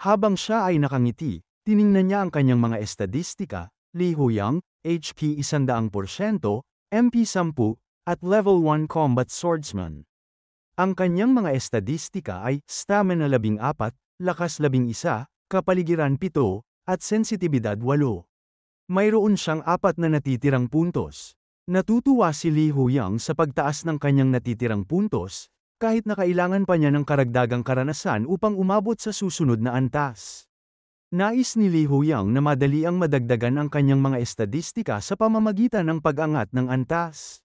Habang siya ay nakangiti, tiningnan niya ang kanyang mga estadistika, Li Huyang, HP 100%, MP 10, at Level 1 Combat Swordsman. Ang kanyang mga estadistika ay Stamina 14, Lakas 11, Kapaligiran 7, at Sensitibidad 8. Mayroon siyang 4 na natitirang puntos. Natutuwa si Li Huyang sa pagtaas ng kanyang natitirang puntos, kahit na kailangan pa niya ng karagdagang karanasan upang umabot sa susunod na antas. Nais ni Li Huyang na madali ang madagdagan ang kanyang mga estadistika sa pamamagitan ng pag-angat ng antas,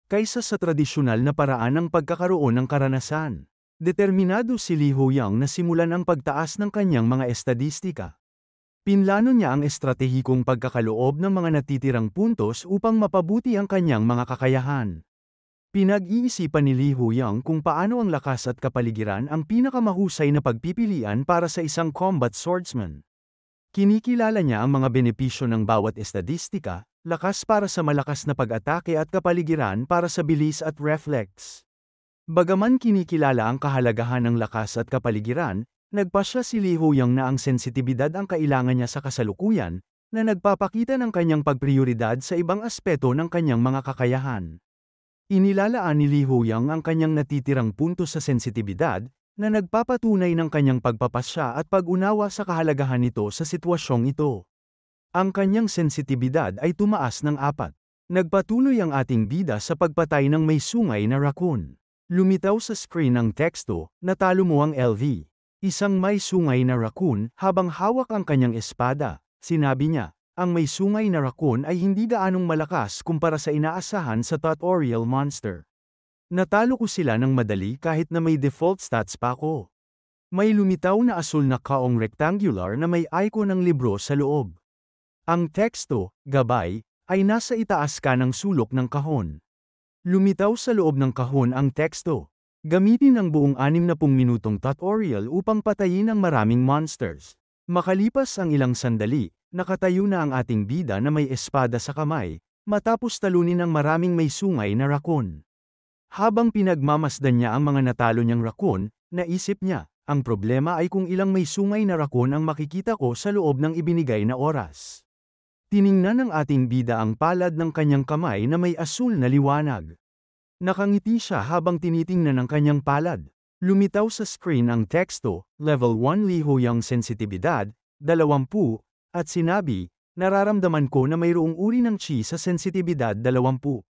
kaysa sa tradisyonal na paraan ng pagkakaroon ng karanasan. Determinado si Li Huyang na simulan ang pagtaas ng kanyang mga estadistika. Pinlano niya ang estratehikong pagkakaloob ng mga natitirang puntos upang mapabuti ang kanyang mga kakayahan. Pinag-iisipan ni Li Huyang kung paano ang lakas at kapaligiran ang pinakamahusay na pagpipilian para sa isang combat swordsman. Kinikilala niya ang mga benepisyo ng bawat estadistika, lakas para sa malakas na pag-atake at kapaligiran para sa bilis at reflex. Bagaman kinikilala ang kahalagahan ng lakas at kapaligiran, nagpasya si Li Huyang na ang sensitibidad ang kailangan niya sa kasalukuyan, na nagpapakita ng kanyang pagprioridad sa ibang aspeto ng kanyang mga kakayahan. Inilalaan ni Li Huyang ang kanyang natitirang puntos sa sensitibidad, na nagpapatunay ng kanyang pagpapasya at pag-unawa sa kahalagahan nito sa sitwasyong ito. Ang kanyang sensitibidad ay tumaas ng 4. Nagpatuloy ang ating bida sa pagpatay ng may sungay na raccoon. Lumitaw sa screen ng teksto, natalo mo ang LV. Isang may sungay na raccoon, habang hawak ang kanyang espada, sinabi niya, ang may sungay na raccoon ay hindi gaanong malakas kumpara sa inaasahan sa tutorial monster. Natalo ko sila ng madali kahit na may default stats pa ako. May lumitaw na asul na kaong rectangular na may icon ng libro sa loob. Ang teksto, gabay, ay nasa itaas ka ng sulok ng kahon. Lumitaw sa loob ng kahon ang teksto. Gamitin ang buong 60 minutong tutorial upang patayin ang maraming monsters. Makalipas ang ilang sandali, nakatayo na ang ating bida na may espada sa kamay, matapos talunin ang maraming may sungay na raccoon. Habang pinagmamasdan niya ang mga natalo niyang raccoon, naisip niya, ang problema ay kung ilang may sungay na raccoon ang makikita ko sa loob ng ibinigay na oras. Tiningnan ng ating bida ang palad ng kanyang kamay na may asul na liwanag. Nakangiti siya habang tinitingnan ang kanyang palad. Lumitaw sa screen ang teksto, Level 1 Li Huyang Sensitibidad, 20, at sinabi, nararamdaman ko na mayroong uri ng chi sa sensitibidad 20.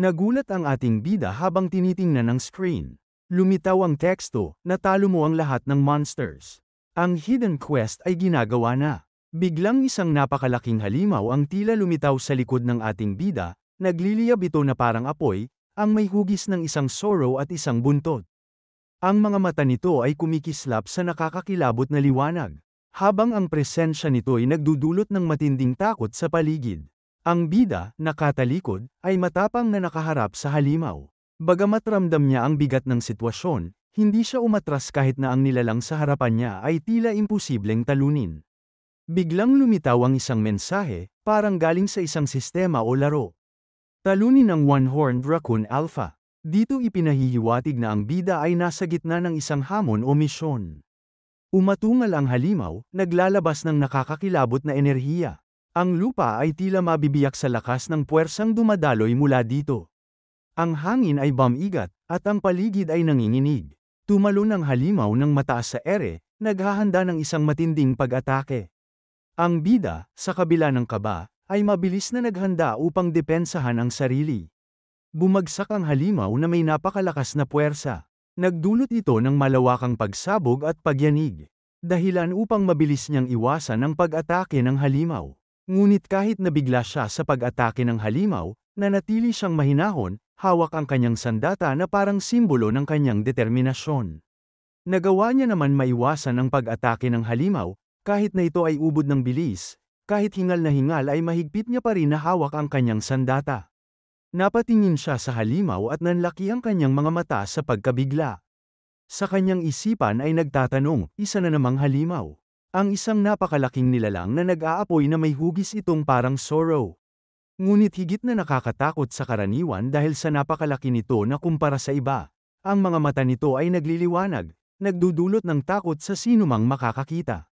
Nagulat ang ating bida habang tinitingnan ang screen. Lumitaw ang teksto, natalo mo ang lahat ng monsters. Ang hidden quest ay ginagawa na. Biglang isang napakalaking halimaw ang tila lumitaw sa likod ng ating bida, nagliliyab ito na parang apoy, ang may hugis ng isang sorrow at isang buntot. Ang mga mata nito ay kumikislap sa nakakakilabot na liwanag, habang ang presensya nito ay nagdudulot ng matinding takot sa paligid. Ang bida, nakatalikod, ay matapang na nakaharap sa halimaw. Bagamat ramdam niya ang bigat ng sitwasyon, hindi siya umatras kahit na ang nilalang sa harapan niya ay tila imposibleng talunin. Biglang lumitaw ang isang mensahe, parang galing sa isang sistema o laro. Talunin ang One-Horned Raccoon Alpha. Dito ipinahihiwatig na ang bida ay nasa gitna ng isang hamon o misyon. Umatungal ang halimaw, naglalabas ng nakakakilabot na enerhiya. Ang lupa ay tila mabibiyak sa lakas ng puwersang dumadaloy mula dito. Ang hangin ay bumigat, at ang paligid ay nanginginig. Tumalon ang halimaw ng mataas sa ere, naghahanda ng isang matinding pag-atake. Ang bida, sa kabila ng kaba, ay mabilis na naghanda upang depensahan ang sarili. Bumagsak ang halimaw na may napakalakas na puwersa. Nagdulot ito ng malawakang pagsabog at pagyanig. Dahilan upang mabilis niyang iwasan ang pag-atake ng halimaw. Ngunit kahit nabigla siya sa pag-atake ng halimaw, nanatili siyang mahinahon, hawak ang kanyang sandata na parang simbolo ng kanyang determinasyon. Nagawa niya naman maiwasan ang pag-atake ng halimaw, kahit na ito ay ubod ng bilis. Kahit hingal na hingal ay mahigpit niya pa rin na hawak ang kanyang sandata. Napatingin siya sa halimaw at nanlaki ang kanyang mga mata sa pagkabigla. Sa kanyang isipan ay nagtatanong, isa na namang halimaw. Ang isang napakalaking nilalang na nag-aapoy na may hugis itong parang sorrow. Ngunit higit na nakakatakot sa karaniwan dahil sa napakalaki nito na kumpara sa iba. Ang mga mata nito ay nagliliwanag, nagdudulot ng takot sa sinumang makakakita.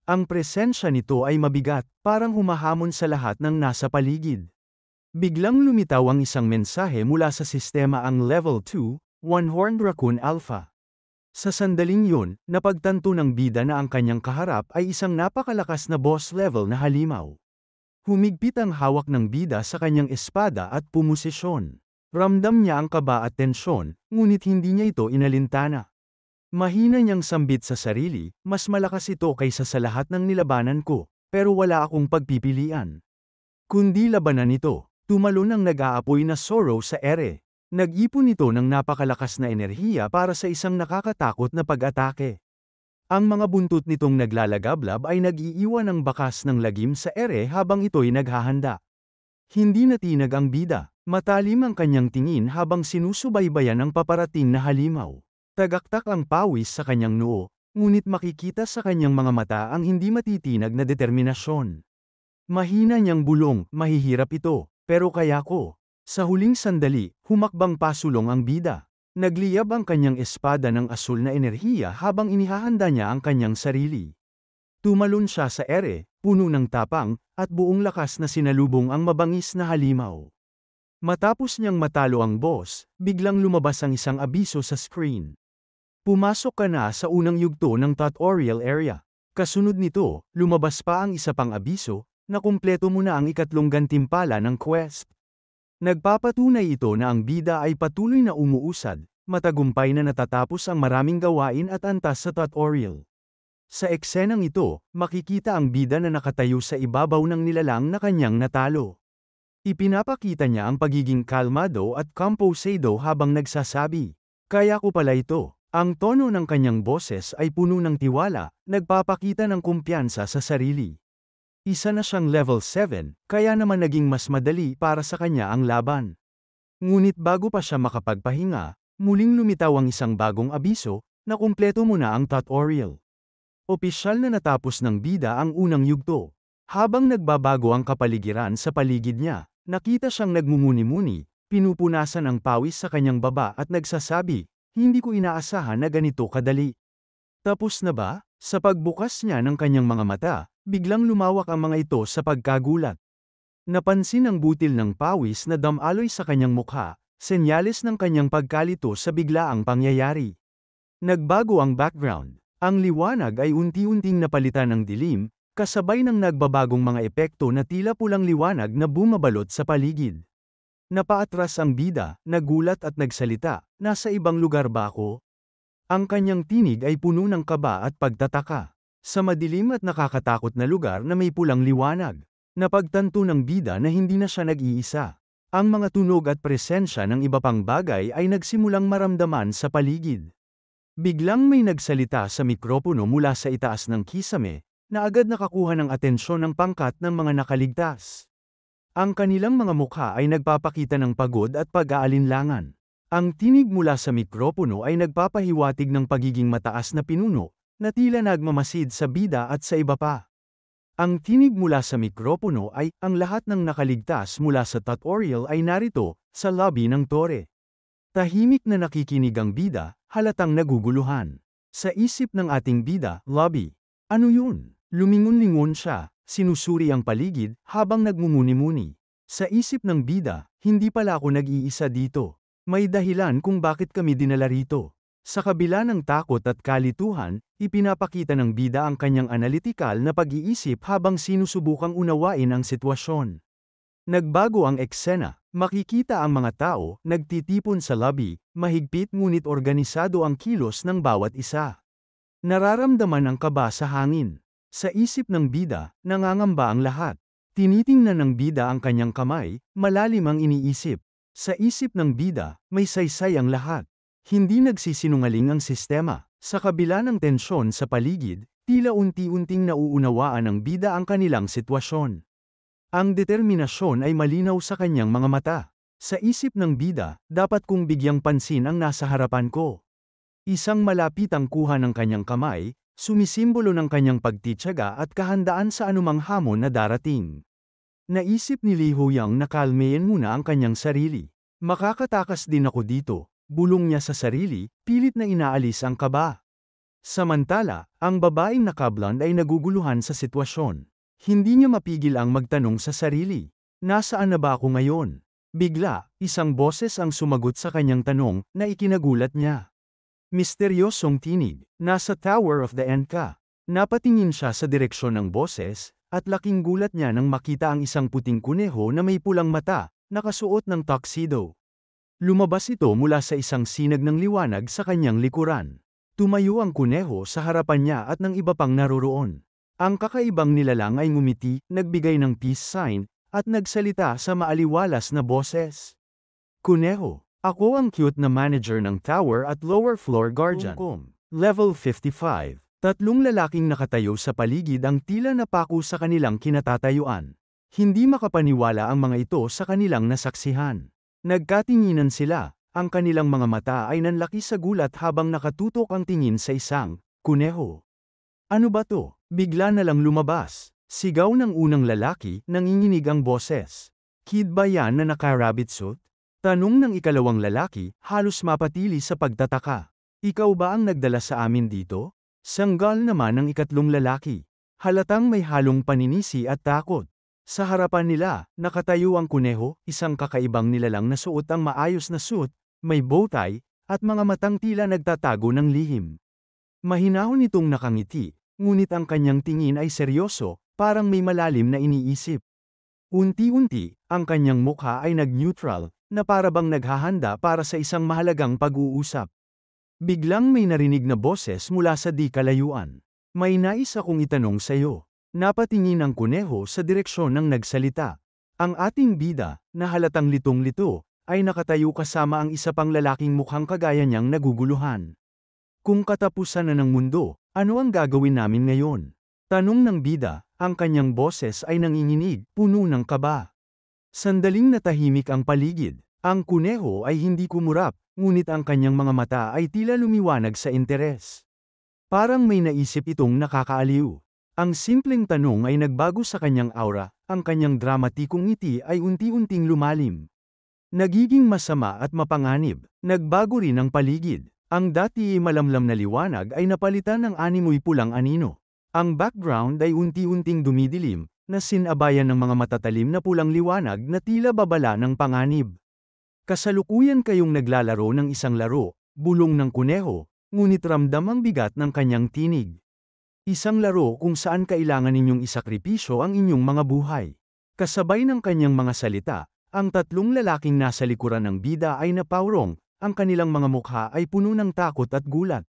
Ang presensya nito ay mabigat, parang humahamon sa lahat ng nasa paligid. Biglang lumitaw ang isang mensahe mula sa sistema ang Level 2, One-Horned Raccoon Alpha. Sa sandaling yun, napagtanto ng bida na ang kanyang kaharap ay isang napakalakas na boss level na halimaw. Humigpit ang hawak ng bida sa kanyang espada at pumosisyon. Ramdam niya ang kaba at tensyon, ngunit hindi niya ito inalintana. Mahina niyang sambit sa sarili, mas malakas ito kaysa sa lahat ng nilabanan ko, pero wala akong pagpipilian. Kundi labanan ito. Tumalon ang nag-aapoy na Sorrow sa ere. Nag-ipon ito ng napakalakas na enerhiya para sa isang nakakatakot na pag-atake. Ang mga buntot nitong naglalagablab ay nag-iiwan ng bakas ng lagim sa ere habang ito'y naghahanda. Hindi natinag ang bida, matalim ang kanyang tingin habang sinusubaybayan ang paparating na halimaw. Tagaktak ang pawis sa kanyang noo, ngunit makikita sa kanyang mga mata ang hindi matitinag na determinasyon. Mahina niyang bulong, mahihirap ito. Pero kaya ko. Sa huling sandali, humakbang pasulong ang bida. Nagliyab ang kanyang espada ng asul na enerhiya habang inihahanda niya ang kanyang sarili. Tumalon siya sa ere, puno ng tapang, at buong lakas na sinalubong ang mabangis na halimaw. Matapos niyang matalo ang boss, biglang lumabas ang isang abiso sa screen. Pumasok ka na sa unang yugto ng tutorial area. Kasunod nito, lumabas pa ang isa pang abiso, na kumpleto mo na ang ikatlong gantimpala ng quest. Nagpapatunay ito na ang bida ay patuloy na umuusad, matagumpay na natatapos ang maraming gawain at antas sa tutorial. Sa eksenang ito, makikita ang bida na nakatayo sa ibabaw ng nilalang na kanyang natalo. Ipinapakita niya ang pagiging kalmado at composado habang nagsasabi, "Kaya ko pala ito." Ang tono ng kanyang boses ay puno ng tiwala, nagpapakita ng kumpiyansa sa sarili. Isa na siyang level 7, kaya naman naging mas madali para sa kanya ang laban. Ngunit bago pa siya makapagpahinga, muling lumitaw ang isang bagong abiso, na kumpleto mo na ang tutorial. Opisyal na natapos ng bida ang unang yugto. Habang nagbabago ang kapaligiran sa paligid niya, nakita siyang nagmumuni-muni, pinupunasan ang pawis sa kanyang baba at nagsasabi, "Hindi ko inaasahan na ganito kadali." Tapos na ba? Sa pagbukas niya ng kanyang mga mata, biglang lumawak ang mga ito sa pagkagulat. Napansin ang butil ng pawis na damaloy sa kanyang mukha, senyales ng kanyang pagkalito sa biglaang pangyayari. Nagbago ang background. Ang liwanag ay unti-unting napalitan ng dilim, kasabay ng nagbabagong mga epekto na tila pulang liwanag na bumabalot sa paligid. Napaatras ang bida, nagulat at nagsalita, "Nasa ibang lugar ba ako?" Ang kanyang tinig ay puno ng kaba at pagtataka. Sa madilim at nakakatakot na lugar na may pulang liwanag, napagtanto ng bida na hindi na siya nag-iisa. Ang mga tunog at presensya ng iba pang bagay ay nagsimulang maramdaman sa paligid. Biglang may nagsalita sa mikropono mula sa itaas ng kisame, na agad nakakuha ng atensyon ng pangkat ng mga nakaligtas. Ang kanilang mga mukha ay nagpapakita ng pagod at pag-aalinlangan. Ang tinig mula sa mikropono ay nagpapahiwatig ng pagiging mataas na pinuno, na tila nagmamasid sa bida at sa iba pa. Ang tinig mula sa mikropono ay, ang lahat ng nakaligtas mula sa tutorial ay narito, sa lobby ng tore. Tahimik na nakikinig ang bida, halatang naguguluhan. Sa isip ng ating bida, lobby. Ano yun? Lumingon-lingon siya, sinusuri ang paligid, habang nagmumuni-muni. Sa isip ng bida, hindi pala ako nag-iisa dito. May dahilan kung bakit kami dinala rito. Sa kabila ng takot at kalituhan, ipinapakita ng bida ang kanyang analytical na pag-iisip habang sinusubukang unawain ang sitwasyon. Nagbago ang eksena, makikita ang mga tao, nagtitipon sa lobby, mahigpit ngunit organisado ang kilos ng bawat isa. Nararamdaman ang kaba sa hangin. Sa isip ng bida, nangangamba ang lahat. Tinitingnan ng bida ang kanyang kamay, malalim ang iniisip. Sa isip ng bida, may saysay ang lahat. Hindi nagsisinungaling ang sistema. Sa kabila ng tensyon sa paligid, tila unti-unting nauunawaan ng bida ang kanilang sitwasyon. Ang determinasyon ay malinaw sa kanyang mga mata. Sa isip ng bida, dapat kong bigyang pansin ang nasa harapan ko. Isang malapitang kuha ng kanyang kamay, sumisimbolo ng kanyang pagtitiyaga at kahandaan sa anumang hamon na darating. Naisip ni Li Huiyang na kalmayin muna ang kanyang sarili. Makakatakas din ako dito, bulong niya sa sarili, pilit na inaalis ang kaba. Samantala, ang babaeng nakablond ay naguguluhan sa sitwasyon. Hindi niya mapigil ang magtanong sa sarili. Nasaan na ba ako ngayon? Bigla, isang boses ang sumagot sa kanyang tanong na ikinagulat niya. Misteryosong tinig, nasa Tower of the End ka. Napatingin siya sa direksyon ng boses, at laking gulat niya nang makita ang isang puting kuneho na may pulang mata, nakasuot ng tuxedo. Lumabas ito mula sa isang sinag ng liwanag sa kanyang likuran. Tumayo ang kuneho sa harapan niya at ng iba pang naroroon. Ang kakaibang nilalang ay ngumiti, nagbigay ng peace sign, at nagsalita sa maaliwalas na boses. Kuneho, ako ang cute na manager ng tower at lower floor guardian. Level 55. Tatlong lalaking nakatayo sa paligid ang tila napako sa kanilang kinatatayuan. Hindi makapaniwala ang mga ito sa kanilang nasaksihan. Nagkatinginan sila, ang kanilang mga mata ay nanlaki sa gulat habang nakatutok ang tingin sa isang kuneho. Ano ba to? Bigla na lang lumabas. Sigaw ng unang lalaki, nanginginig ang boses. Kid ba yan na naka-rabbit suit? Tanong ng ikalawang lalaki, halos mapatili sa pagtataka. Ikaw ba ang nagdala sa amin dito? Sanggal naman ng ikatlong lalaki. Halatang may halong paninisi at takot. Sa harapan nila, nakatayo ang kuneho, isang kakaibang nilalang na suot ang maayos na suit, may bowtie, at mga matang tila nagtatago ng lihim. Mahinahon itong nakangiti, ngunit ang kanyang tingin ay seryoso, parang may malalim na iniisip. Unti-unti, ang kanyang mukha ay nag-neutral, na parabang naghahanda para sa isang mahalagang pag-uusap. Biglang may narinig na boses mula sa di kalayuan. May nais akong itanong sa'yo. Napatingin ang kuneho sa direksyon ng nagsalita. Ang ating bida, na halatang litong-lito, ay nakatayo kasama ang isa pang lalaking mukhang kagaya niyang naguguluhan. Kung katapusan na ng mundo, ano ang gagawin namin ngayon? Tanong ng bida, ang kanyang boses ay nanginginig, puno ng kaba. Sandaling natahimik ang paligid. Ang kuneho ay hindi kumurap, ngunit ang kanyang mga mata ay tila lumiwanag sa interes. Parang may naisip itong nakakaaliw. Ang simpleng tanong ay nagbago sa kanyang aura, ang kanyang dramatikong ngiti ay unti-unting lumalim. Nagiging masama at mapanganib, nagbago rin ang paligid. Ang dati malamlam na liwanag ay napalitan ng animoy pulang anino. Ang background ay unti-unting dumidilim, na sinabayan ng mga matatalim na pulang liwanag na tila babala ng panganib. Kasalukuyan kayong naglalaro ng isang laro, bulong ng kuneho, ngunit ramdam ang bigat ng kanyang tinig. Isang laro kung saan kailangan ninyong isakripisyo ang inyong mga buhay. Kasabay ng kanyang mga salita, ang tatlong lalaking nasa likuran ng bida ay napawrong, ang kanilang mga mukha ay puno ng takot at gulat.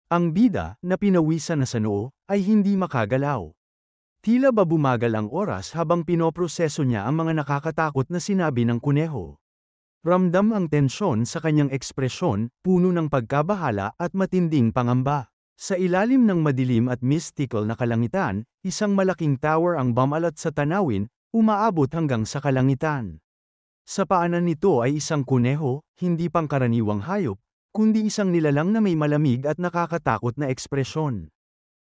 Ang bida, na pinawisan na sa noo, ay hindi makagalaw. Tila ba bumagal ang oras habang pinoproseso niya ang mga nakakatakot na sinabi ng kuneho. Ramdam ang tensyon sa kanyang ekspresyon, puno ng pagkabahala at matinding pangamba. Sa ilalim ng madilim at mystical na kalangitan, isang malaking tower ang bumalat sa tanawin, umaabot hanggang sa kalangitan. Sa paanan nito ay isang kuneho, hindi pangkaraniwang hayop, kundi isang nilalang na may malamig at nakakatakot na ekspresyon.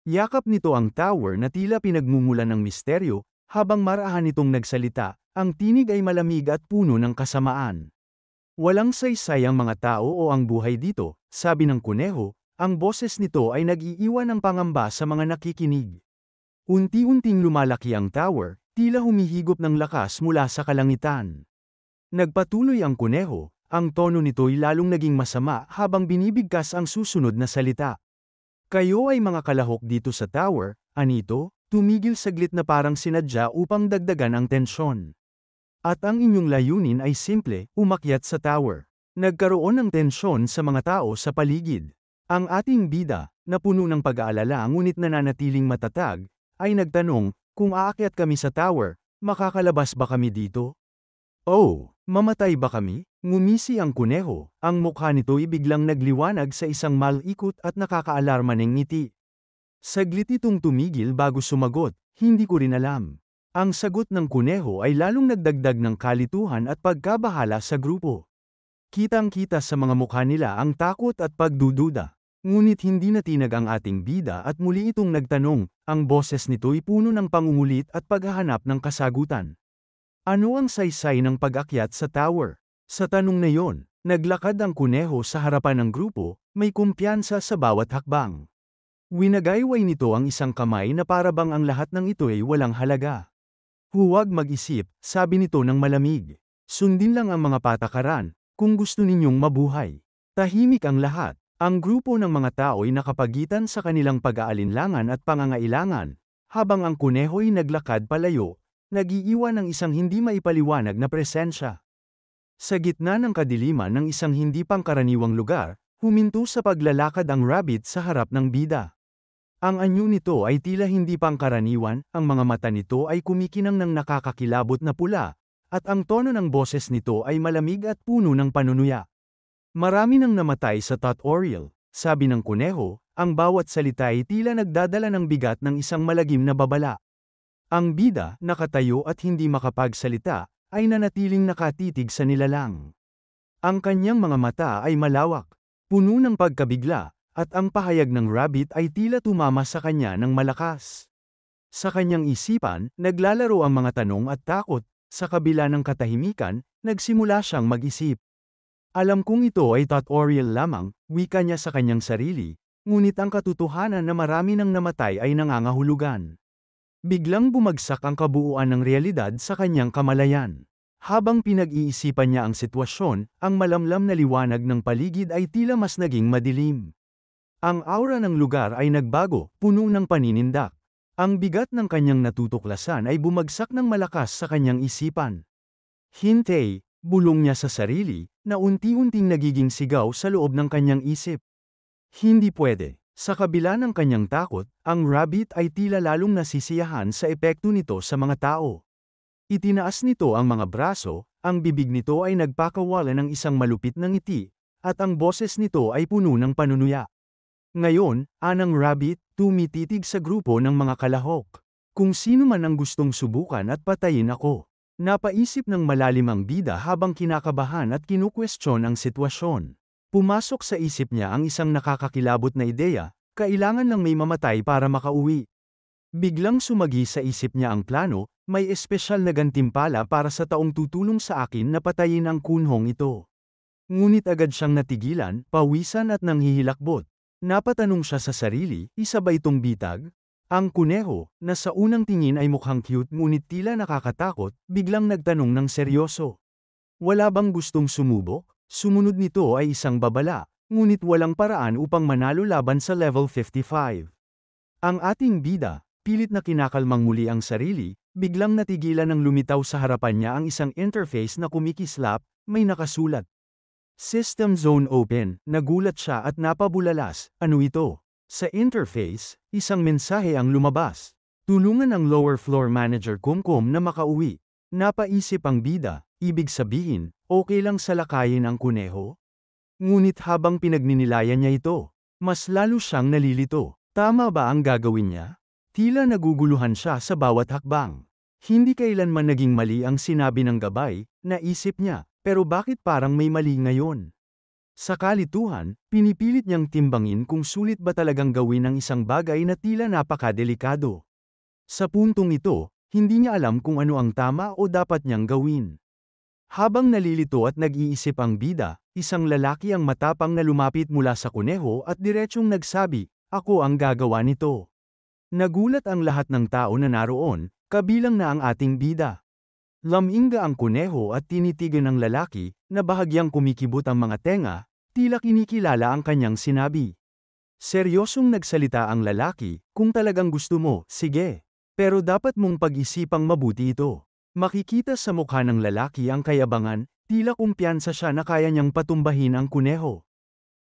Yakap nito ang tower na tila pinagmumulan ng misteryo, habang marahan nitong nagsalita, ang tinig ay malamig at puno ng kasamaan. Walang saysay ang mga tao o ang buhay dito, sabi ng kuneho, ang boses nito ay nag-iiwan ng pangamba sa mga nakikinig. Unti-unting lumalaki ang tower, tila humihigop ng lakas mula sa kalangitan. Nagpatuloy ang kuneho, ang tono nito'y lalong naging masama habang binibigkas ang susunod na salita. Kayo ay mga kalahok dito sa tower, anito, tumigil saglit na parang sinadya upang dagdagan ang tensyon. At ang inyong layunin ay simple, umakyat sa tower. Nagkaroon ng tensyon sa mga tao sa paligid. Ang ating bida, na puno ng pag-aalala ngunit nananatiling matatag, ay nagtanong, kung aakyat kami sa tower, makakalabas ba kami dito? Oh, mamatay ba kami? Ngumisi ang kuneho, ang mukha nito'y biglang nagliwanag sa isang malikot at nakakaalarma ng ngiti. Saglit itong tumigil bago sumagot, hindi ko rin alam. Ang sagot ng kuneho ay lalong nagdagdag ng kalituhan at pagkabahala sa grupo. Kitang-kita sa mga mukha nila ang takot at pagdududa. Ngunit hindi natinag ang ating bida at muli itong nagtanong, ang boses nito'y puno ng pangungulit at paghahanap ng kasagutan. Ano ang saysay ng pag-akyat sa tower? Sa tanong na yon, naglakad ang kuneho sa harapan ng grupo, may kumpiyansa sa bawat hakbang. Winagayway nito ang isang kamay na parabang ang lahat ng ito ay walang halaga. Huwag mag-isip, sabi nito ng malamig. Sundin lang ang mga patakaran, kung gusto ninyong mabuhay. Tahimik ang lahat. Ang grupo ng mga tao ay nakapagitan sa kanilang pag-aalinlangan at pangangailangan, habang ang kuneho'y naglakad palayo, nag-iiwan ng isang hindi maipaliwanag na presensya. Sa gitna ng kadiliman ng isang hindi pangkaraniwang lugar, huminto sa paglalakad ang rabbit sa harap ng bida. Ang anyo nito ay tila hindi pangkaraniwan, ang mga mata nito ay kumikinang ng nakakakilabot na pula, at ang tono ng boses nito ay malamig at puno ng panunuya. Marami nang namatay sa tutorial, sabi ng kuneho, ang bawat salita ay tila nagdadala ng bigat ng isang malagim na babala. Ang bida, nakatayo at hindi makapagsalita, ay nanatiling nakatitig sa nilalang. Ang kanyang mga mata ay malawak, puno ng pagkabigla, at ang pahayag ng rabbit ay tila tumama sa kanya ng malakas. Sa kanyang isipan, naglalaro ang mga tanong at takot, sa kabila ng katahimikan, nagsimula siyang mag-isip. Alam kong ito ay tutorial lamang, wika niya sa kanyang sarili, ngunit ang katotohanan na marami nang namatay ay nangangahulugan. Biglang bumagsak ang kabuuan ng realidad sa kanyang kamalayan. Habang pinag-iisipan niya ang sitwasyon, ang malamlam na liwanag ng paligid ay tila mas naging madilim. Ang aura ng lugar ay nagbago, puno ng paninindak. Ang bigat ng kanyang natutuklasan ay bumagsak ng malakas sa kanyang isipan. Hintay, bulong niya sa sarili, na unti-unting nagiging sigaw sa loob ng kanyang isip. Hindi pwede. Sa kabila ng kanyang takot, ang rabbit ay tila lalong nasisiyahan sa epekto nito sa mga tao. Itinaas nito ang mga braso, ang bibig nito ay nagpakawala ng isang malupit na ngiti, at ang boses nito ay puno ng panunuya. Ngayon, anang rabbit, tumititig sa grupo ng mga kalahok. Kung sino man ang gustong subukan at patayin ako. Napaisip ng malalim ang bida habang kinakabahan at kinukwestiyon ang sitwasyon. Pumasok sa isip niya ang isang nakakakilabot na ideya, kailangan lang may mamatay para makauwi. Biglang sumagi sa isip niya ang plano, may espesyal na gantimpala para sa taong tutulong sa akin na patayin ang kunhong ito. Ngunit agad siyang natigilan, pawisan at nanghihilakbot. Napatanong siya sa sarili, isa ba itong bitag? Ang kuneho, na sa unang tingin ay mukhang cute ngunit tila nakakatakot, biglang nagtanong ng seryoso. Wala bang gustong sumubok? Sumunod nito ay isang babala, ngunit walang paraan upang manalo laban sa level 55. Ang ating bida, pilit na kinakalmang muli ang sarili, biglang natigilan ng lumitaw sa harapan niya ang isang interface na kumikislap, may nakasulat. System Zone Open, nagulat siya at napabulalas, ano ito? Sa interface, isang mensahe ang lumabas. Tulungan ang lower floor manager Kumkum na makauwi. Napaisip ang bida, ibig sabihin, okay lang salakayin ang kuneho? Ngunit habang pinagninilayan niya ito, mas lalo siyang nalilito. Tama ba ang gagawin niya? Tila naguguluhan siya sa bawat hakbang. Hindi kailanman naging mali ang sinabi ng gabay, naisip niya, pero bakit parang may mali ngayon? Sa kalituhan, pinipilit niyang timbangin kung sulit ba talagang gawin ang isang bagay na tila napakadelikado. Sa puntong ito, hindi niya alam kung ano ang tama o dapat niyang gawin. Habang nalilito at nag-iisip ang bida, isang lalaki ang matapang na lumapit mula sa kuneho at diretsyong nagsabi, ako ang gagawa nito. Nagulat ang lahat ng tao na naroon, kabilang na ang ating bida. Laminga ang kuneho at tinitigan ng lalaki, na bahagyang kumikibot ang mga tenga, tila kinikilala ang kanyang sinabi. Seryosong nagsalita ang lalaki, kung talagang gusto mo, sige. Pero dapat mong pag-isipang mabuti ito. Makikita sa mukha ng lalaki ang kayabangan, tila kumpiyansa siya na kaya niyang patumbahin ang kuneho.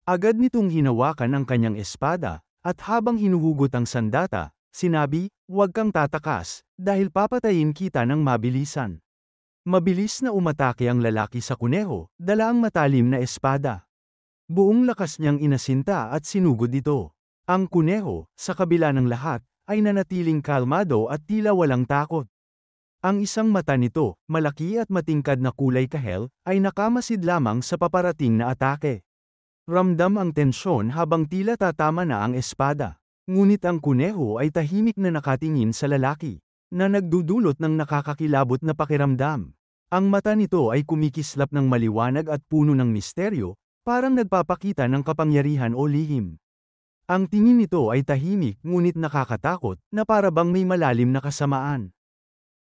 Agad nitong hinawakan ang kanyang espada, at habang hinuhugot ang sandata, sinabi, huwag kang tatakas, dahil papatayin kita ng mabilisan. Mabilis na umatake ang lalaki sa kuneho, dala ang matalim na espada. Buong lakas niyang inasinta at sinugod ito. Ang kuneho, sa kabila ng lahat, ay nanatiling kalmado at tila walang takot. Ang isang mata nito, malaki at matingkad na kulay kahel, ay nakamasid lamang sa paparating na atake. Ramdam ang tensyon habang tila tatama na ang espada. Ngunit ang kuneho ay tahimik na nakatingin sa lalaki, na nagdudulot ng nakakakilabot na pakiramdam. Ang mata nito ay kumikislap ng maliwanag at puno ng misteryo, parang nagpapakita ng kapangyarihan o lihim. Ang tingin nito ay tahimik ngunit nakakatakot na para bang may malalim na kasamaan.